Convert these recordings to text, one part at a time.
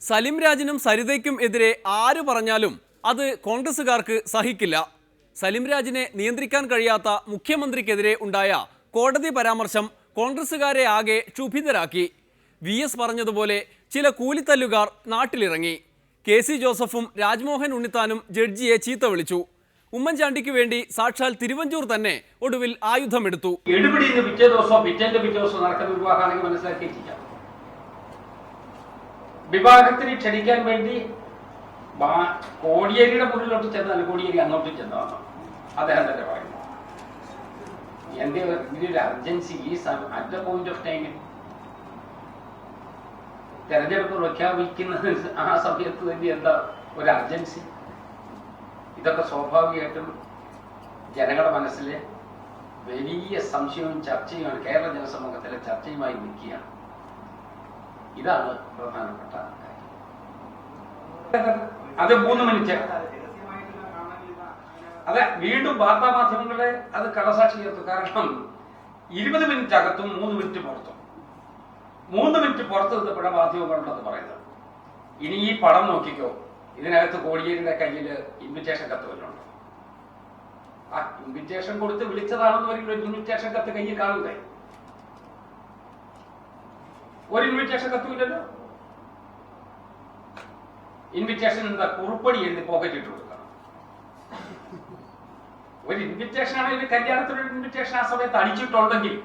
സലിം രാജിനും സരിതയ്ക്കും എതിരെ ആര് പറഞ്ഞാലും അത് കോൺഗ്രസുകാർക്ക് സഹിക്കില്ല. സലിം രാജിനെ നിയന്ത്രിക്കാൻ കഴിയാത്ത മുഖ്യമന്ത്രിക്കെതിരെ ഉണ്ടായ കോടതി പരാമർശം കോൺഗ്രസുകാരെ ആകെ ക്ഷുഭിതരാക്കി. VS പറഞ്ഞതുപോലെ ചില കൂലിത്തല്ലുകാർ നാട്ടിലിറങ്ങി. KC ജോസഫും രാജ്മോഹൻ ഉണ്ണിത്താനും ജഡ്ജിയെ ചീത്ത വിളിച്ചു. ഉമ്മൻചാണ്ടിക്ക് വേണ്ടി സാക്ഷാൽ തിരുവഞ്ചൂർ തന്നെ ഒടുവിൽ ആയുധമെടുത്തു. വിവാഹത്തിന് ക്ഷണിക്കാൻ വേണ്ടി കോടിയേരിയുടെ മുന്നിലോട്ട് ചെന്നാൽ കോടിയേരി അങ്ങോട്ട് ചെന്നാണ് അദ്ദേഹം തന്നെ പറയുന്നത്. എന്റെ ഇതിലൊരു urgency is at the point of ടൈമിൽ തെരഞ്ഞെടുപ്പ് പ്രഖ്യാപിക്കുന്നത് ആ സമയത്ത് തന്നെ എന്താ ഒരു അർജൻസി? ഇതൊക്കെ സ്വാഭാവികമായിട്ടും ജനങ്ങളുടെ മനസ്സിലെ വലിയ സംശയവും ചർച്ചയുമാണ്, കേരള ജനസമൂഹത്തിലെ ചർച്ചയുമായി നിൽക്കുകയാണ്. ഇതാണ് പ്രധാനപ്പെട്ട കാര്യം. അത് 3 മിനിറ്റ് അതെ, വീണ്ടും വാർത്താമാധ്യമങ്ങളെ അത് കള്ളസാക്ഷി ചേർത്തു. കാരണം 20 മിനിറ്റ് അകത്തും 3 മിനിറ്റ് പുറത്തും. 3 മിനിറ്റ് പുറത്ത് നിന്നപ്പോഴാണ് മാധ്യമങ്ങളുണ്ടെന്ന് പറയുന്നത്. ഇനി ഈ പടം നോക്കിക്കോ, ഇതിനകത്ത് കോടിയേരിയുടെ കയ്യിൽ ഇൻവിറ്റേഷൻ കത്ത് വല്ലുണ്ട്. ആ ഇൻവിറ്റേഷൻ കൊടുത്ത് വിളിച്ചതാണെന്ന് പറയുമ്പോൾ ഇൻവിറ്റേഷൻ കത്ത് കയ്യിൽ കാണുന്നേ, ഒരു ഇൻവിറ്റേഷൻ കത്തുമില്ലല്ലോ. ഇൻവിറ്റേഷൻ എന്താ, കുറുപ്പടി എഴുതി പോക്കറ്റ് ഇട്ട് കൊടുക്കണം. ഒരു ഇൻവിറ്റേഷൻ ആണെങ്കിൽ കല്യാണത്തിനൊരു ഇൻവിറ്റേഷൻ ആ സമയത്ത് അടിച്ചിട്ടുണ്ടെങ്കിൽ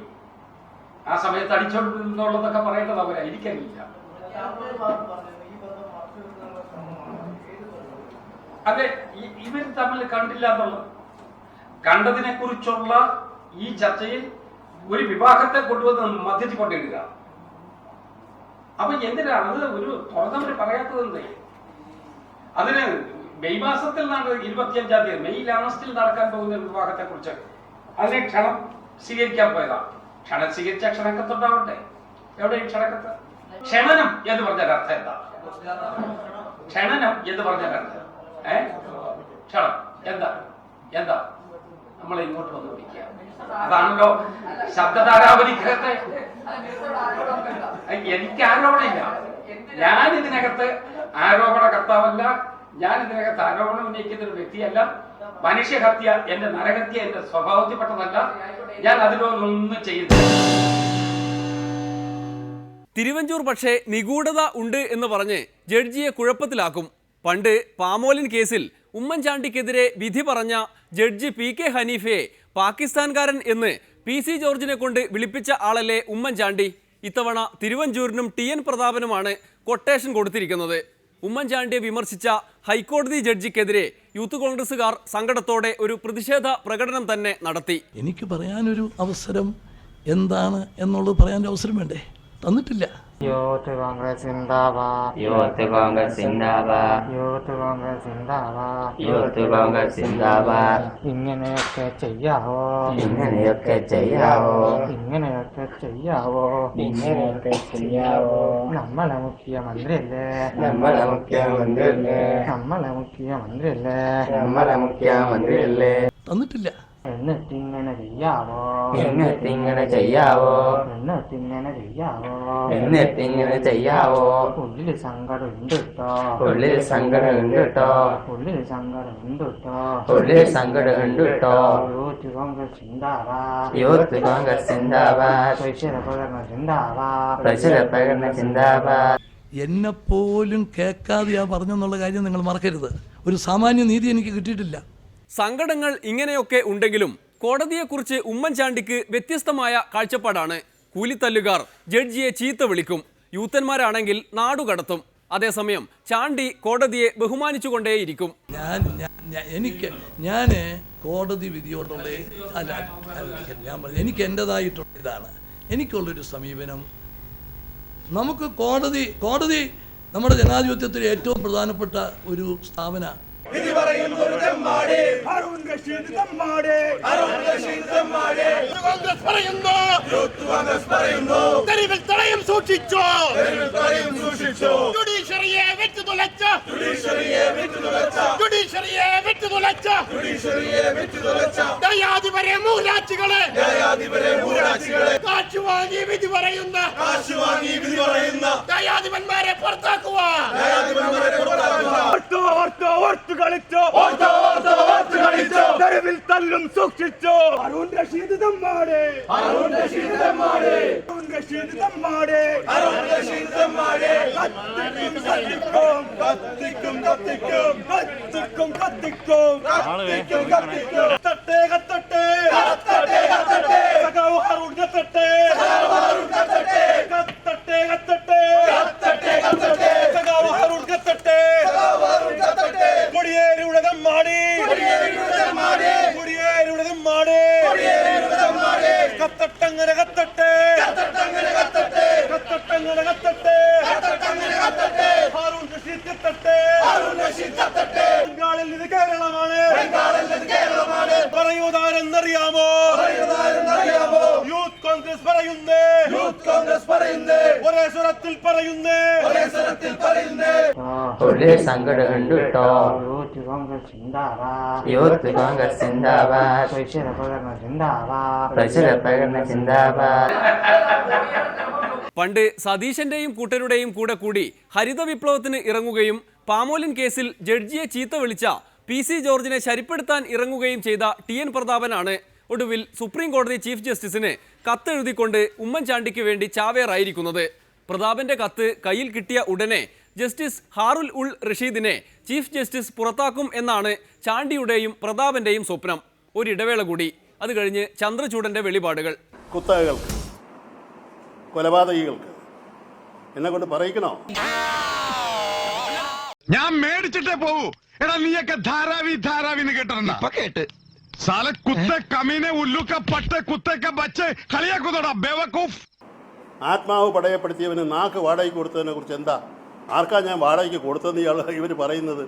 ആ സമയത്ത് അടിച്ചോണ്ടെന്നുള്ളതൊക്കെ പറയേണ്ടത് അവരായിരിക്കില്ല. അതെ, ഇവർ തമ്മിൽ കണ്ടില്ല എന്നുള്ളത്. കണ്ടതിനെ കുറിച്ചുള്ള ഈ ചർച്ചയിൽ ഒരു വിവാഹത്തെ കൊണ്ടുവന്ന് മധ്യത്തിൽ കൊണ്ടിടുക. അപ്പൊ എന്തിനാണ് അത് ഒരു തുറന്നവര് പറയാത്തതെന്തേ? അതിന് മെയ് മാസത്തിൽ 25-ാം തീയതി മെയ് ലാസ്റ്റിൽ നടക്കാൻ പോകുന്ന ഒരു വിവാഹത്തെ കുറിച്ച് അതിനെ ക്ഷണം സ്വീകരിക്കാൻ പോയതാണ്. ക്ഷണം സ്വീകരിച്ച ക്ഷണക്കത്തുണ്ടാവട്ടെ. എവിടെ ഈ ക്ഷണക്കത്ത്? ക്ഷണനം എന്ന് പറഞ്ഞാൽ അർത്ഥം എന്താ? ക്ഷണനം എന്ന് പറഞ്ഞാൽ അർത്ഥം ക്ഷണം എന്താ എന്താ നമ്മൾ ഇങ്ങോട്ട് വന്ന് പിടിക്കുക. അതാണല്ലോ ശബ്ദധാരാവലിക്കകത്തെ. എനിക്ക് ആരോപണമില്ല, ഞാൻ ഇതിനകത്ത് ആരോപണ കർത്താവല്ല, ഞാൻ ഇതിനകത്ത് ആരോപണം ഉന്നയിക്കുന്ന ഒരു വ്യക്തിയല്ല. മനുഷ്യഹത്യ എന്റെ നരഹത്യ എന്റെ സ്വഭാവത്തിൽപ്പെട്ടതല്ല. ഞാൻ അതിലൊന്നും ചെയ്യുന്നില്ല. തിരുവഞ്ചൂർ പക്ഷേ നിഗൂഢത ഉണ്ട് എന്ന് പറഞ്ഞ് ജഡ്ജിയെ കുഴപ്പത്തിലാക്കും. പണ്ട് പാമോലിൻ കേസിൽ ഉമ്മൻചാണ്ടിക്കെതിരെ വിധി പറഞ്ഞ ജഡ്ജി PK ഹനീഫയെ പാകിസ്ഥാൻകാരൻ എന്ന് PC ജോർജിനെ കൊണ്ട് വിളിപ്പിച്ച ആളല്ലേ ഉമ്മൻചാണ്ടി. ഇത്തവണ തിരുവഞ്ചൂരിനും TN പ്രതാപനുമാണ് കൊട്ടേഷൻ കൊടുത്തിരിക്കുന്നത്. ഉമ്മൻചാണ്ടിയെ വിമർശിച്ച ഹൈക്കോടതി ജഡ്ജിക്കെതിരെ യൂത്ത് കോൺഗ്രസുകാർ സങ്കടത്തോടെ ഒരു പ്രതിഷേധ പ്രകടനം തന്നെ നടത്തി. എനിക്ക് പറയാനൊരു അവസരം എന്താണ് എന്നുള്ളത് പറയാനൊരു അവസരം വേണ്ടേ? തന്നിട്ടില്ല. യൂത്ത് കോൺഗ്രസ് സിന്ദാബാദ്, യൂത്ത് കോൺഗ്രസ് സിന്ദാബാദ്, യൂത്ത് കോൺഗ്രസ് സിന്ദാബാദ്, യൂത്ത് കോൺഗ്രസ് സിന്ദാബാദ്. ഇങ്ങനെയൊക്കെ ചെയ്യാവോ, ഇങ്ങനെയൊക്കെ ചെയ്യാവോ, ഇങ്ങനെയൊക്കെ ചെയ്യാവോ, ഇങ്ങനെയൊക്കെ ചെയ്യാവോ? നമ്മളെ മുഖ്യമന്ത്രിയല്ലേ, നമ്മളെ മുഖ്യമന്ത്രിയല്ലേ, നമ്മളെ മുഖ്യമന്ത്രിയല്ലേ, നമ്മളെ മുഖ്യമന്ത്രിയല്ലേ? തന്നിട്ടില്ല. എന്നിട്ടിങ്ങനെ ചെയ്യാവോ, എന്നിട്ടിങ്ങനെ ചെയ്യാവോ, എന്നിട്ടിങ്ങനെ ചെയ്യാവോ, എന്നിട്ടിങ്ങനെ ചെയ്യാവോ? ഉള്ളിൽ സങ്കടം ഉണ്ട് കേട്ടോ, ഉള്ളിൽ സങ്കടം ഉണ്ട് കേട്ടോ, ഉള്ളിൽ സങ്കടം ഉണ്ട് കേട്ടോ, ഉള്ളിൽ സങ്കടം ഉണ്ട് കേട്ടോ. യൂത്ത് കോൺഗ്രസ് സിന്ദാബാദ്, യൂത്ത് കോൺഗ്രസ് സിന്ദാബാദ്, പ്രചര പ്രകടന സിന്ദാബാദ്, പ്രചര പ്രകടന സിന്ദാബാദ്. എന്നെപ്പോലും കേൾക്കാതെയാ പറഞ്ഞെന്നുള്ള കാര്യം നിങ്ങൾ മറക്കരുത്. ഒരു സാമാന്യ നീതി എനിക്ക് കിട്ടിയിട്ടില്ല. സങ്കടങ്ങൾ ഇങ്ങനെയൊക്കെ ഉണ്ടെങ്കിലും കോടതിയെക്കുറിച്ച് ഉമ്മൻചാണ്ടിക്ക് വ്യത്യസ്തമായ കാഴ്ചപ്പാടാണ്. കൂലിത്തല്ലുകാർ ജഡ്ജിയെ ചീത്ത വിളിക്കും, യൂത്തന്മാരാണെങ്കിൽ നാടുകടത്തും. അതേസമയം ചാണ്ടി കോടതിയെ ബഹുമാനിച്ചുകൊണ്ടേയിരിക്കും. ഞാൻ കോടതി വിധിയോടുള്ള എനിക്ക് എൻ്റെതായിട്ടുള്ള ഇതാണ് എനിക്കുള്ളൊരു സമീപനം. നമുക്ക് കോടതി നമ്മുടെ ജനാധിപത്യത്തിൽ ഏറ്റവും പ്രധാനപ്പെട്ട ഒരു സ്ഥാപന. കാശുവാങ്ങി വിധി പറയുന്ന ദയാധിപന്മാരെ പുറത്താക്കുക. മനസ്സിലും സൂക്ഷിച്ചോ. അരുൺ റഷീദ് തമ്മാടെ, അരുൺ റഷീദ് തമ്മാടെ, അരുൺ റഷീദ് തമ്മാടെ, അരുൺ റഷീദ് തമ്മാടെ. കത്തിക്കും കത്തിക്കും കത്തിക്കും കത്തിക്കും കത്തിക്കും കത്തിക്കും കത്തട്ടെ കത്തട്ടെ കത്തട്ടെ കത്തട്ടെ സഖാവ് അരുൺ കത്തട്ടെ, സഖാവ് അരുൺ കത്തട്ടെ കത്തട്ടെ കത്തട്ടെ കത്തട്ടെ കത്തട്ടെ സഖാവ് അരുൺ കത്തട്ടെ, സഖാവ് അരുൺ കത്തട്ടെ. കൊടിയേരിയുടെ തമ്മാടി, കൊടിയേരിയുടെ തമ്മാടി, കൊടിയേരിയുടെ തമ്മാടി, കൊടിയേരിയുടെ തമ്മാടി. കത്തട്ടങ്ങനെ കത്തട്ടെ, കത്തട്ടങ്ങനെ കത്തട്ടെ, കത്തട്ടങ്ങനെ കത്തട്ടെ, കത്തട്ടങ്ങനെ കത്തട്ടെ. അരുൺ റഷീദ് കത്തട്ടെ, അരുൺ റഷീദ് കത്തട്ടെ. ബംഗാളിൽ ഇത് കേരളമാണ്, ബംഗാളിൽ ഇത് കേരളമാണ്. പറയുന്നറിയാമോ, പറയുന്നറിയാമോ. യൂത്ത് കോൺഗ്രസ് പറയുന്നേ, യൂത്ത് കോൺഗ്രസ് പറയുന്നേ. ഒരേ സ്വരത്തിൽ പറയുന്നേ, ഒരേ സ്വരത്തിൽ പറയുന്നേ. ഉള്ളിൽ സങ്കടം ഉണ്ട് കേട്ടോ. യൂത്ത് കോൺഗ്രസ് സിന്ദാബാദ്, യൂത്ത് കോൺഗ്രസ് സിന്ദാബാദ്, പരിസര പ്രകടനം സിന്ദാബാദ്, പരിസര പ്രകടനം സിന്ദാബാദ്. പണ്ട് സതീശന്റെയും കൂട്ടരുടെയും കൂടെ കൂടി ഹരിത വിപ്ലവത്തിന് ഇറങ്ങുകയും പാമോലിൻ കേസിൽ ജഡ്ജിയെ ചീത്ത വിളിച്ച PC ജോർജിനെ ശരിപ്പെടുത്താൻ ഇറങ്ങുകയും ചെയ്ത TN പ്രതാപനാണ് ഒടുവിൽ സുപ്രീം കോടതി ചീഫ് ജസ്റ്റിസിന് കത്തെഴുതിക്കൊണ്ട് ഉമ്മൻചാണ്ടിക്ക് വേണ്ടി ചാവേറായിരിക്കുന്നത്. പ്രതാപന്റെ കത്ത് കയ്യിൽ കിട്ടിയ ഉടനെ ജസ്റ്റിസ് ഹാറുൽ ഉൾ റഷീദിനെ ചീഫ് ജസ്റ്റിസ് പുറത്താക്കും എന്നാണ് ചാണ്ടിയുടെയും പ്രതാപന്റെയും സ്വപ്നം. ഒരിടവേള കൂടി, അത് കഴിഞ്ഞ് ചന്ദ്രചൂഡന്റെ വെളിപാടുകൾ. കുത്തകകൾക്ക്, കൊലപാതകികൾക്ക് എന്നെ കൊണ്ട് പറയിക്കണോ? ഞാൻ മേടിച്ചിട്ടേ പോവൂ. എടാ നീയൊക്കെ ധാരാവി ധാരാവിന്ന് കേട്ടിട്ടുണ്ട്. സാല കുത്തെ കമീനെ ഉല്ലുക്ക പട്ട് കുത്തേക്ക ബച്ച് കളിയാക്കുന്നോടാ ബേവക്കൂഫ്. ആത്മാവ് പടയപ്പെടുത്തിയവന് നാക്ക് വാടകയ്ക്ക് കൊടുത്തതിനെ കുറിച്ച് എന്താ, ആർക്കാ ഞാൻ വാടകയ്ക്ക് കൊടുത്തതെന്ന് ഇവർ പറയുന്നത്?